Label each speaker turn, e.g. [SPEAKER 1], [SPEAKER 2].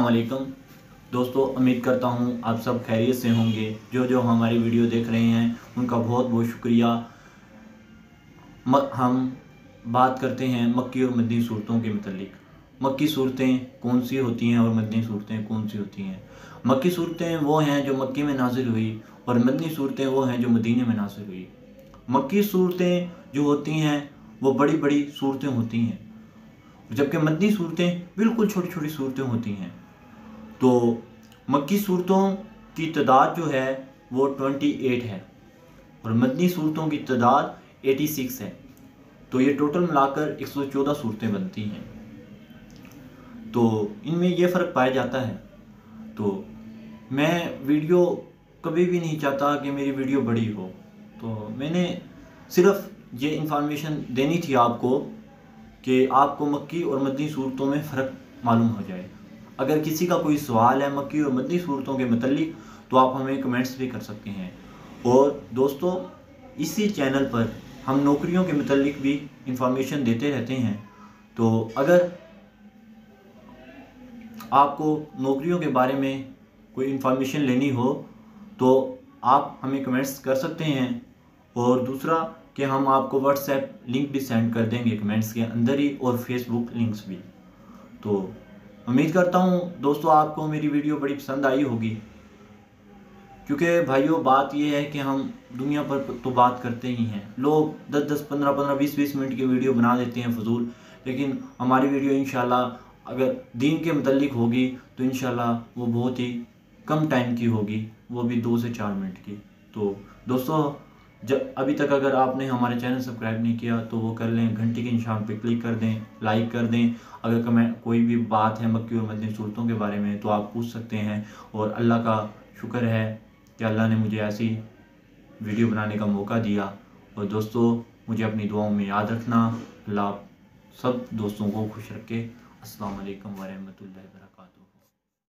[SPEAKER 1] वालेकुम दोस्तों, उम्मीद करता हूँ आप सब खैरियत से होंगे। जो हमारी वीडियो देख रहे हैं उनका बहुत बहुत शुक्रिया। हम बात करते हैं मक्की और मदनी सूरतों के मुतालिक। मक्की सूरतें कौन सी होती हैं और मदनी सूरतें कौन सी होती हैं। मक्की सूरतें वो हैं जो मक्की में नाजिल हुई और मदनी सूरतें वो हैं जो मदीने में नाजिल हुई। मक्की सूरतें जो होती हैं वो बड़ी बड़ी सूरतें होती हैं, जबकि मदनी सूरतें बिल्कुल छोटी छोटी सूरतें होती हैं। तो मक्की सूरतों की तादाद जो है वो 28 है और मदनी सूरतों की तादाद 86 है। तो ये टोटल मिलाकर 114 सूरतें बनती हैं। तो इनमें ये फ़र्क पाया जाता है। तो मैं वीडियो कभी भी नहीं चाहता कि मेरी वीडियो बड़ी हो, तो मैंने सिर्फ ये इंफॉर्मेशन देनी थी आपको कि आपको मक्की और मदनी सूरतों में फ़र्क मालूम हो जाए। अगर किसी का कोई सवाल है मक्की और मदनी सूरतों के मुतालिक तो आप हमें कमेंट्स भी कर सकते हैं। और दोस्तों, इसी चैनल पर हम नौकरियों के मुतालिक भी इंफॉर्मेशन देते रहते हैं। तो अगर आपको नौकरियों के बारे में कोई इंफॉर्मेशन लेनी हो तो आप हमें कमेंट्स कर सकते हैं। और दूसरा कि हम आपको व्हाट्सएप लिंक भी सेंड कर देंगे कमेंट्स के अंदर ही, और फेसबुक लिंक्स भी। तो उम्मीद करता हूँ दोस्तों आपको मेरी वीडियो बड़ी पसंद आई होगी, क्योंकि भाइयों बात यह है कि हम दुनिया पर तो बात करते ही हैं। लोग 10-10, 15-15, 20-20 मिनट की वीडियो बना देते हैं फजूल, लेकिन हमारी वीडियो इंशाल्लाह अगर दीन के मुतालिक होगी तो इंशाल्लाह वो बहुत ही कम टाइम की होगी, वो भी 2 से 4 मिनट की। तो दोस्तों, जब अभी तक अगर आपने हमारे चैनल सब्सक्राइब नहीं किया तो वो कर लें, घंटी के निशान पे क्लिक कर दें, लाइक कर दें। अगर कमेंट कोई भी बात है मक्की और मदनी सूरतों के बारे में तो आप पूछ सकते हैं। और अल्लाह का शुक्र है कि अल्लाह ने मुझे ऐसी वीडियो बनाने का मौका दिया। और दोस्तों, मुझे अपनी दुआओं में याद रखना। अल्लाह सब दोस्तों को खुश रखे। अस्सलाम वालेकुम व रहमतुल्लाहि व बरकातहू।